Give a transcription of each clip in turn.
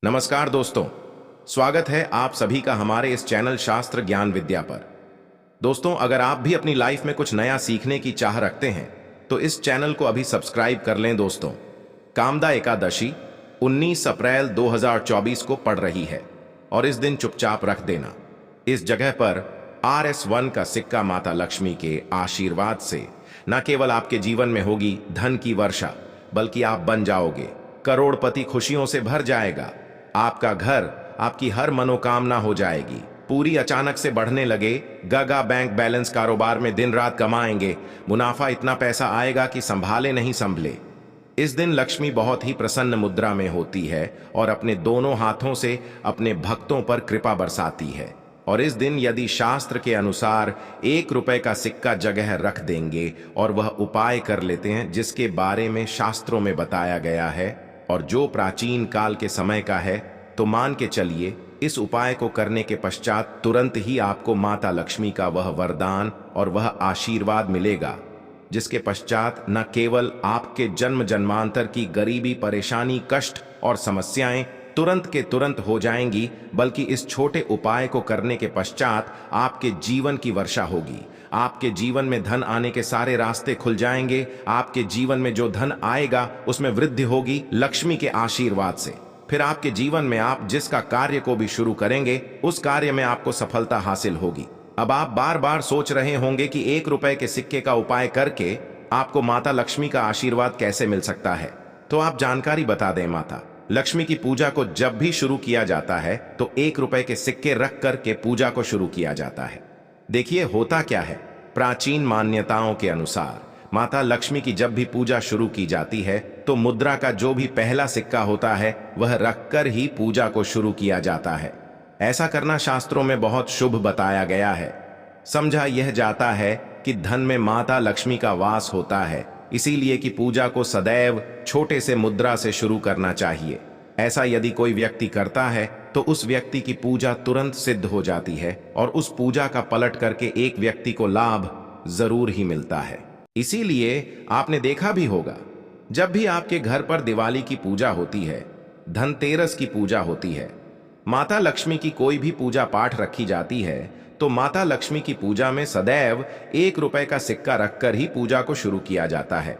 नमस्कार दोस्तों, स्वागत है आप सभी का हमारे इस चैनल शास्त्र ज्ञान विद्या पर। दोस्तों, अगर आप भी अपनी लाइफ में कुछ नया सीखने की चाह रखते हैं तो इस चैनल को अभी सब्सक्राइब कर लें। दोस्तों, कामदा एकादशी 19 अप्रैल 2024 को पड़ रही है और इस दिन चुपचाप रख देना। इस जगह पर RS1 का सिक्का माता लक्ष्मी के आशीर्वाद से न केवल आपके जीवन में होगी धन की वर्षा, बल्कि आप बन जाओगे करोड़पति। खुशियों से भर जाएगा आपका घर, आपकी हर मनोकामना हो जाएगी पूरी। अचानक से बढ़ने लगेगा बैंक बैलेंस, कारोबार में दिन रात कमाएंगे, मुनाफा इतना पैसा आएगा कि संभाले नहीं संभले। इस दिन लक्ष्मी बहुत ही प्रसन्न मुद्रा में होती है और अपने दोनों हाथों से अपने भक्तों पर कृपा बरसाती है। और इस दिन यदि शास्त्र के अनुसार 1 रुपए का सिक्का जगह रख देंगे और वह उपाय कर लेते हैं जिसके बारे में शास्त्रों में बताया गया है और जो प्राचीन काल के समय का है, तो मान के चलिए इस उपाय को करने के पश्चात तुरंत ही आपको माता लक्ष्मी का वह वरदान और वह आशीर्वाद मिलेगा, जिसके पश्चात न केवल आपके जन्म जन्मांतर की गरीबी, परेशानी, कष्ट और समस्याएं तुरंत के तुरंत हो जाएंगी, बल्कि इस छोटे उपाय को करने के पश्चात आपके जीवन की वर्षा होगी। आपके जीवन में धन आने के सारे रास्ते खुल जाएंगे। आपके जीवन में जो धन आएगा उसमें वृद्धि होगी लक्ष्मी के आशीर्वाद से। फिर आपके जीवन में आप जिसका कार्य को भी शुरू करेंगे उस कार्य में आपको सफलता हासिल होगी। अब आप बार बार सोच रहे होंगे कि 1 रुपए के सिक्के का उपाय करके आपको माता लक्ष्मी का आशीर्वाद कैसे मिल सकता है। तो आप जानकारी बता दें, माता लक्ष्मी की पूजा को जब भी शुरू किया जाता है तो 1 रुपए के सिक्के रख कर के पूजा को शुरू किया जाता है। देखिए होता क्या है, प्राचीन मान्यताओं के अनुसार माता लक्ष्मी की जब भी पूजा शुरू की जाती है तो मुद्रा का जो भी पहला सिक्का होता है वह रखकर ही पूजा को शुरू किया जाता है। ऐसा करना शास्त्रों में बहुत शुभ बताया गया है। समझा यह जाता है कि धन में माता लक्ष्मी का वास होता है, इसीलिए कि पूजा को सदैव छोटे से मुद्रा से शुरू करना चाहिए। ऐसा यदि कोई व्यक्ति करता है तो उस व्यक्ति की पूजा तुरंत सिद्ध हो जाती है और उस पूजा का पलट करके एक व्यक्ति को लाभ जरूर ही मिलता है। इसीलिए आपने देखा भी होगा, जब भी आपके घर पर दिवाली की पूजा होती है, धनतेरस की पूजा होती है, माता लक्ष्मी की कोई भी पूजा पाठ रखी जाती है, तो माता लक्ष्मी की पूजा में सदैव 1 रुपए का सिक्का रखकर ही पूजा को शुरू किया जाता है।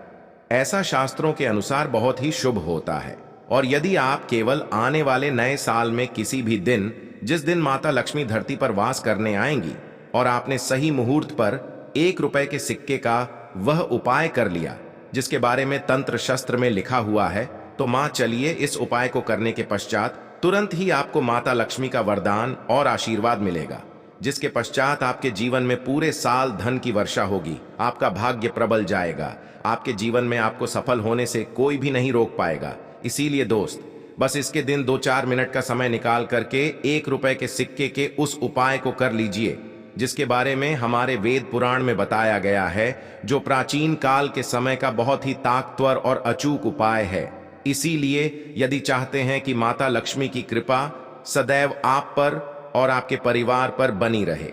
ऐसा शास्त्रों के अनुसार बहुत ही शुभ होता है। और यदि आप केवल आने वाले नए साल में किसी भी दिन, जिस दिन माता लक्ष्मी धरती पर वास करने आएंगी, और आपने सही मुहूर्त पर 1 रुपए के सिक्के का वह उपाय कर लिया जिसके बारे में तंत्र शस्त्र में लिखा हुआ है, तो मां चलिए इस उपाय को करने के पश्चात तुरंत ही आपको माता लक्ष्मी का वरदान और आशीर्वाद मिलेगा, जिसके पश्चात आपके जीवन में पूरे साल धन की वर्षा होगी। आपका भाग्य प्रबल जाएगा। आपके जीवन में आपको सफल होने से कोई भी नहीं रोक पाएगा। इसीलिए दोस्त, बस इसके दिन 2-4 मिनट का समय निकाल करके 1 रुपए के सिक्के के उस उपाय को कर लीजिए, जिसके बारे में हमारे वेद पुराण में बताया गया है, जो प्राचीन काल के समय का बहुत ही ताकतवर और अचूक उपाय है। इसीलिए यदि चाहते हैं कि माता लक्ष्मी की कृपा सदैव आप पर और आपके परिवार पर बनी रहे,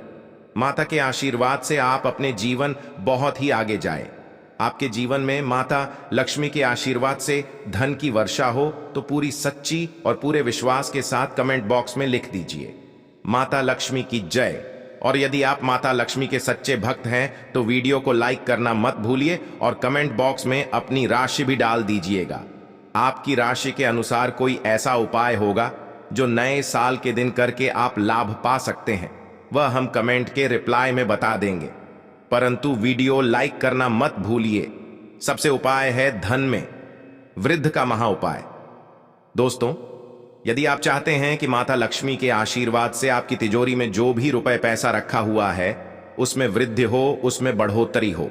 माता के आशीर्वाद से आप अपने जीवन बहुत ही आगे जाए, आपके जीवन में माता लक्ष्मी के आशीर्वाद से धन की वर्षा हो, तो पूरी सच्ची और पूरे विश्वास के साथ कमेंट बॉक्स में लिख दीजिए, माता लक्ष्मी की जय। और यदि आप माता लक्ष्मी के सच्चे भक्त हैं तो वीडियो को लाइक करना मत भूलिए और कमेंट बॉक्स में अपनी राशि भी डाल दीजिएगा। आपकी राशि के अनुसार कोई ऐसा उपाय होगा जो नए साल के दिन करके आप लाभ पा सकते हैं, वह हम कमेंट के रिप्लाई में बता देंगे। परंतु वीडियो लाइक करना मत भूलिए। सबसे उपाय है धन में वृद्धि का महा उपाय। दोस्तों, यदि आप चाहते हैं कि माता लक्ष्मी के आशीर्वाद से आपकी तिजोरी में जो भी रुपए पैसा रखा हुआ है उसमें वृद्धि हो, उसमें बढ़ोतरी हो,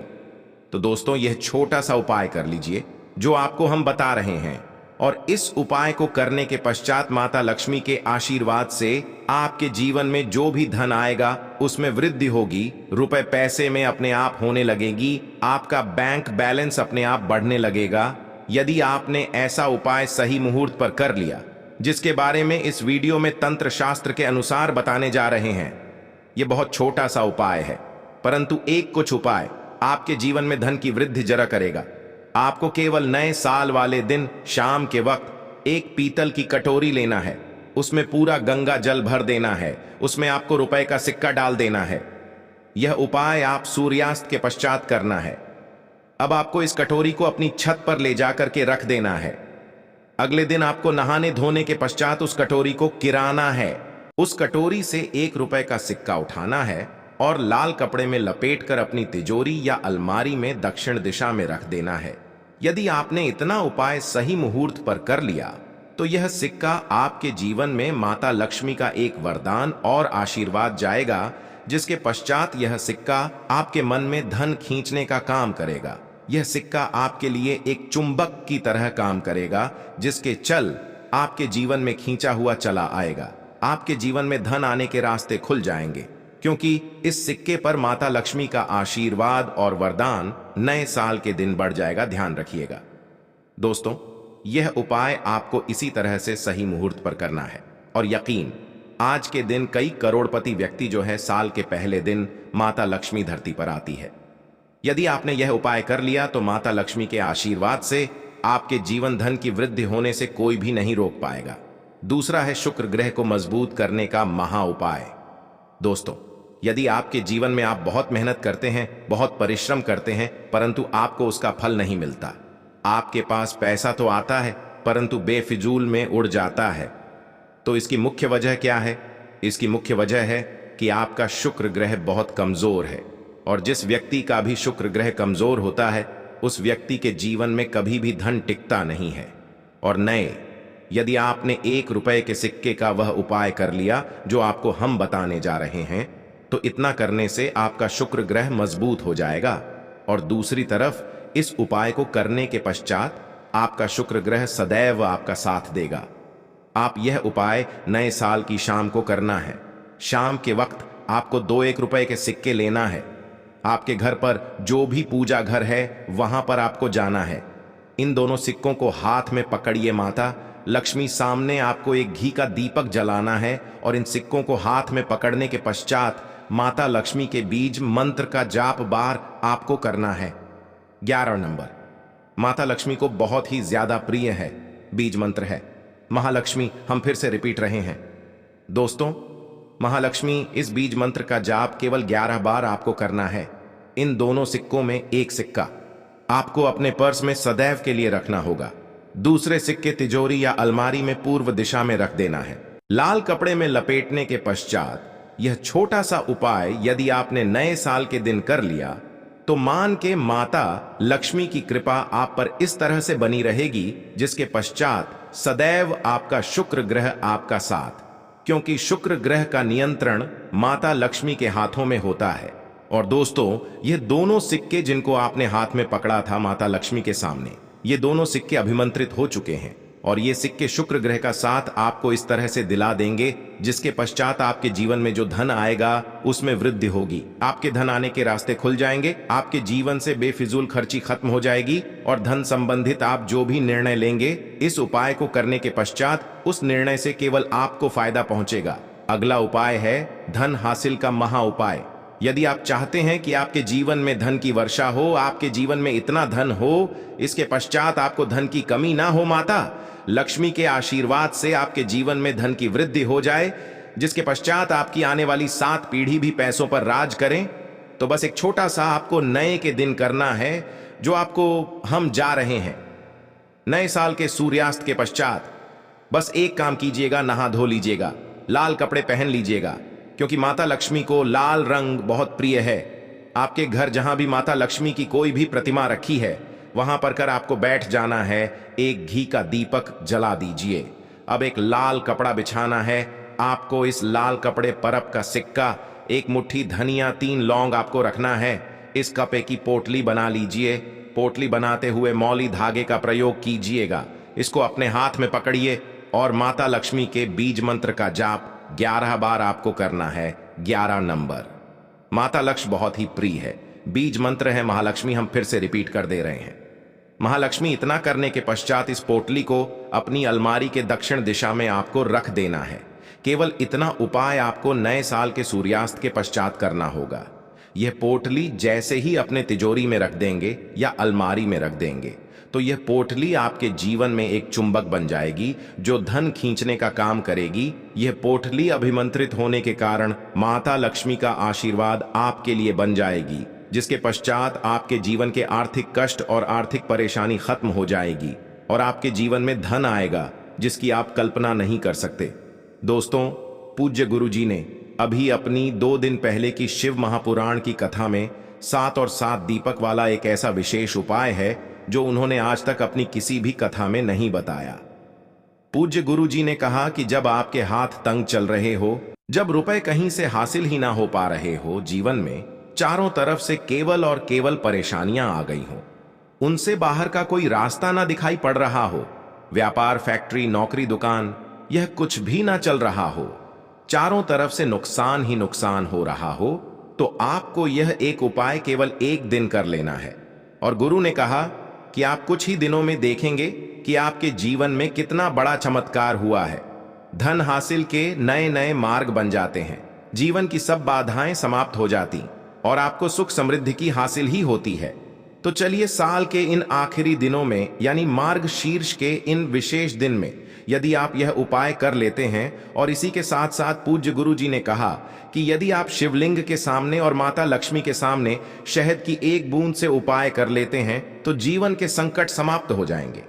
तो दोस्तों यह छोटा सा उपाय कर लीजिए जो आपको हम बता रहे हैं। और इस उपाय को करने के पश्चात माता लक्ष्मी के आशीर्वाद से आपके जीवन में जो भी धन आएगा उसमें वृद्धि होगी, रुपए पैसे में अपने आप होने लगेगी, आपका बैंक बैलेंस अपने आप बढ़ने लगेगा। यदि आपने ऐसा उपाय सही मुहूर्त पर कर लिया, जिसके बारे में इस वीडियो में तंत्र शास्त्र के अनुसार बताने जा रहे हैं। यह बहुत छोटा सा उपाय है, परंतु एक कुछ उपाय आपके जीवन में धन की वृद्धि जरा करेगा। आपको केवल नए साल वाले दिन शाम के वक्त एक पीतल की कटोरी लेना है उसमें पूरा गंगा जल भर देना है, उसमें आपको रुपए का सिक्का डाल देना है। यह उपाय आप सूर्यास्त के पश्चात करना है। अब आपको इस कटोरी को अपनी छत पर ले जाकर के रख देना है। अगले दिन आपको नहाने धोने के पश्चात उस कटोरी को किराना है। उस कटोरी से 1 रुपए का सिक्का उठाना है और लाल कपड़े में लपेटकर अपनी तिजोरी या अलमारी में दक्षिण दिशा में रख देना है। यदि आपने इतना उपाय सही मुहूर्त पर कर लिया तो यह सिक्का आपके जीवन में माता लक्ष्मी का एक वरदान और आशीर्वाद जाएगा, जिसके पश्चात यह सिक्का आपके मन में धन खींचने का काम करेगा। यह सिक्का आपके लिए एक चुंबक की तरह काम करेगा, जिसके चल आपके जीवन में खींचा हुआ चला आएगा। आपके जीवन में धन आने के रास्ते खुल जाएंगे, क्योंकि इस सिक्के पर माता लक्ष्मी का आशीर्वाद और वरदान नए साल के दिन बढ़ जाएगा। ध्यान रखिएगा दोस्तों, यह उपाय आपको इसी तरह से सही मुहूर्त पर करना है। और यकीन, आज के दिन कई करोड़पति व्यक्ति जो है साल के पहले दिन माता लक्ष्मी धरती पर आती है। यदि आपने यह उपाय कर लिया तो माता लक्ष्मी के आशीर्वाद से आपके जीवन धन की वृद्धि होने से कोई भी नहीं रोक पाएगा। दूसरा है शुक्र ग्रह को मजबूत करने का महा उपाय। दोस्तों, यदि आपके जीवन में आप बहुत मेहनत करते हैं, बहुत परिश्रम करते हैं, परंतु आपको उसका फल नहीं मिलता, आपके पास पैसा तो आता है परंतु बेफिजूल में उड़ जाता है, तो इसकी मुख्य वजह क्या है? इसकी मुख्य वजह है कि आपका शुक्र ग्रह बहुत कमजोर है। और जिस व्यक्ति का भी शुक्र ग्रह कमजोर होता है, उस व्यक्ति के जीवन में कभी भी धन टिकता नहीं है। और यदि आपने 1 रुपए के सिक्के का वह उपाय कर लिया जो आपको हम बताने जा रहे हैं, तो इतना करने से आपका शुक्र ग्रह मजबूत हो जाएगा। और दूसरी तरफ इस उपाय को करने के पश्चात आपका शुक्र ग्रह सदैव आपका साथ देगा। आप यह उपाय नए साल की शाम को करना है। शाम के वक्त आपको 2-1 रुपए के सिक्के लेना है। आपके घर पर जो भी पूजा घर है वहां पर आपको जाना है। इन दोनों सिक्कों को हाथ में पकड़िए। माता लक्ष्मी सामने आपको एक घी का दीपक जलाना है और इन सिक्कों को हाथ में पकड़ने के पश्चात माता लक्ष्मी के बीज मंत्र का जाप बार आपको करना है। 11 नंबर माता लक्ष्मी को बहुत ही ज्यादा प्रिय है, बीज मंत्र है महालक्ष्मी। हम फिर से रिपीट रहे हैं दोस्तों, महालक्ष्मी इस बीज मंत्र का जाप केवल 11 बार आपको करना है। इन दोनों सिक्कों में एक सिक्का आपको अपने पर्स में सदैव के लिए रखना होगा। दूसरे सिक्के तिजोरी या अलमारी में पूर्व दिशा में रख देना है। लाल कपड़े में लपेटने के पश्चात यह छोटा सा उपाय यदि आपने नए साल के दिन कर लिया तो मान के माता लक्ष्मी की कृपा आप पर इस तरह से बनी रहेगी, जिसके पश्चात सदैव आपका शुक्र ग्रह आपका साथ, क्योंकि शुक्र ग्रह का नियंत्रण माता लक्ष्मी के हाथों में होता है। और दोस्तों, ये दोनों सिक्के जिनको आपने हाथ में पकड़ा था माता लक्ष्मी के सामने, ये दोनों सिक्के अभिमंत्रित हो चुके हैं और ये सिक्के शुक्र ग्रह का साथ आपको इस तरह से दिला देंगे, जिसके पश्चात आपके जीवन में जो धन आएगा उसमें वृद्धि होगी। आपके धन आने के रास्ते खुल जाएंगे, आपके जीवन से बेफिजूल खर्ची खत्म हो जाएगी और धन संबंधित आप जो भी निर्णय लेंगे इस उपाय को करने के पश्चात उस निर्णय से केवल आपको फायदा पहुंचेगा। अगला उपाय है धन हासिल का महा उपाय। यदि आप चाहते हैं कि आपके जीवन में धन की वर्षा हो, आपके जीवन में इतना धन हो, इसके पश्चात आपको धन की कमी ना हो, माता लक्ष्मी के आशीर्वाद से आपके जीवन में धन की वृद्धि हो जाए, जिसके पश्चात आपकी आने वाली 7 पीढ़ी भी पैसों पर राज करें, तो बस एक छोटा सा आपको नए के दिन करना है, जो आपको हम जा रहे हैं। नए साल के सूर्यास्त के पश्चात बस एक काम कीजिएगा, नहा धो लीजिएगा, लाल कपड़े पहन लीजिएगा, क्योंकि माता लक्ष्मी को लाल रंग बहुत प्रिय है। आपके घर जहां भी माता लक्ष्मी की कोई भी प्रतिमा रखी है वहां पर कर आपको बैठ जाना है, एक घी का दीपक जला दीजिए। अब एक लाल कपड़ा बिछाना है, आपको इस लाल कपड़े पर अब का सिक्का, एक मुट्ठी धनिया, 3 लौंग आपको रखना है। इस कपे की पोटली बना लीजिए। पोटली बनाते हुए मौली धागे का प्रयोग कीजिएगा। इसको अपने हाथ में पकड़िए और माता लक्ष्मी के बीज मंत्र का जाप 11 बार आपको करना है। 11 नंबर माता लक्ष्मी बहुत ही प्रिय है, बीज मंत्र है महालक्ष्मी। हम फिर से रिपीट कर दे रहे हैं महालक्ष्मी। इतना करने के पश्चात इस पोटली को अपनी अलमारी के दक्षिण दिशा में आपको रख देना है। केवल इतना उपाय आपको नए साल के सूर्यास्त के पश्चात करना होगा। यह पोटली जैसे ही अपने तिजोरी में रख देंगे या अलमारी में रख देंगे तो यह पोटली आपके जीवन में एक चुंबक बन जाएगी जो धन खींचने का काम करेगी। यह पोटली अभिमंत्रित होने के कारण माता लक्ष्मी का आशीर्वाद आपके लिए बन जाएगी, जिसके पश्चात आपके जीवन के आर्थिक कष्ट और आर्थिक परेशानी खत्म हो जाएगी और आपके जीवन में धन आएगा जिसकी आप कल्पना नहीं कर सकते। दोस्तों, पूज्य गुरु जी ने अभी अपनी 2 दिन पहले की शिव महापुराण की कथा में 7 और 7 दीपक वाला एक ऐसा विशेष उपाय है जो उन्होंने आज तक अपनी किसी भी कथा में नहीं बताया। पूज्य गुरु जी ने कहा कि जब आपके हाथ तंग चल रहे हो, जब रुपए कहीं से हासिल ही ना हो पा रहे हो, जीवन में चारों तरफ से केवल और केवल परेशानियां आ गई हो, उनसे बाहर का कोई रास्ता ना दिखाई पड़ रहा हो, व्यापार, फैक्ट्री, नौकरी, दुकान, यह कुछ भी ना चल रहा हो, चारों तरफ से नुकसान ही नुकसान हो रहा हो, तो आपको यह एक उपाय केवल 1 दिन कर लेना है। और गुरु ने कहा कि आप कुछ ही दिनों में देखेंगे कि आपके जीवन में कितना बड़ा चमत्कार हुआ है। धन हासिल के नए नए मार्ग बन जाते हैं, जीवन की सब बाधाएं समाप्त हो जाती और आपको सुख समृद्धि की हासिल ही होती है। तो चलिए, साल के इन आखिरी दिनों में यानी मार्ग शीर्ष के इन विशेष दिन में यदि आप यह उपाय कर लेते हैं, और इसी के साथ साथ पूज्य गुरु जी ने कहा कि यदि आप शिवलिंग के सामने और माता लक्ष्मी के सामने शहद की 1 बूंद से उपाय कर लेते हैं तो जीवन के संकट समाप्त हो जाएंगे।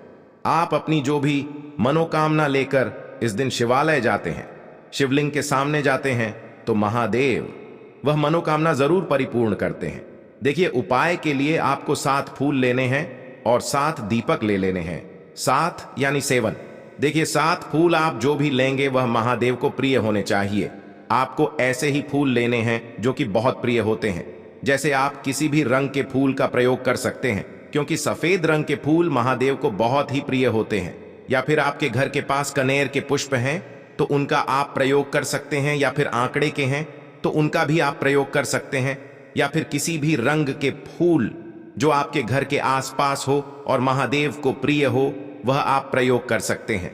आप अपनी जो भी मनोकामना लेकर इस दिन शिवालय जाते हैं, शिवलिंग के सामने जाते हैं, तो महादेव वह मनोकामना जरूर परिपूर्ण करते हैं। देखिए, उपाय के लिए आपको 7 फूल लेने हैं और 7 दीपक ले लेने हैं। 7 यानी 7। देखिए, 7 फूल आप जो भी लेंगे वह महादेव को प्रिय होने चाहिए। आपको ऐसे ही फूल लेने हैं जो कि बहुत प्रिय होते हैं। जैसे आप किसी भी रंग के फूल का प्रयोग कर सकते हैं, क्योंकि सफेद रंग के फूल महादेव को बहुत ही प्रिय होते हैं। या फिर आपके घर के पास कनेर के पुष्प हैं तो उनका आप प्रयोग कर सकते हैं, या फिर आंकड़े के हैं तो उनका भी आप प्रयोग कर सकते हैं, या फिर किसी भी रंग के फूल जो आपके घर के आसपास हो और महादेव को प्रिय हो वह आप प्रयोग कर सकते हैं।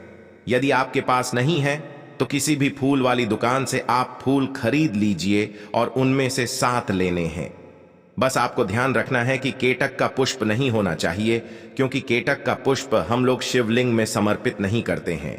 यदि आपके पास नहीं है तो किसी भी फूल वाली दुकान से आप फूल खरीद लीजिए और उनमें से 7 लेने हैं। बस आपको ध्यान रखना है कि केटक का पुष्प नहीं होना चाहिए, क्योंकि केटक का पुष्प हम लोग शिवलिंग में समर्पित नहीं करते हैं।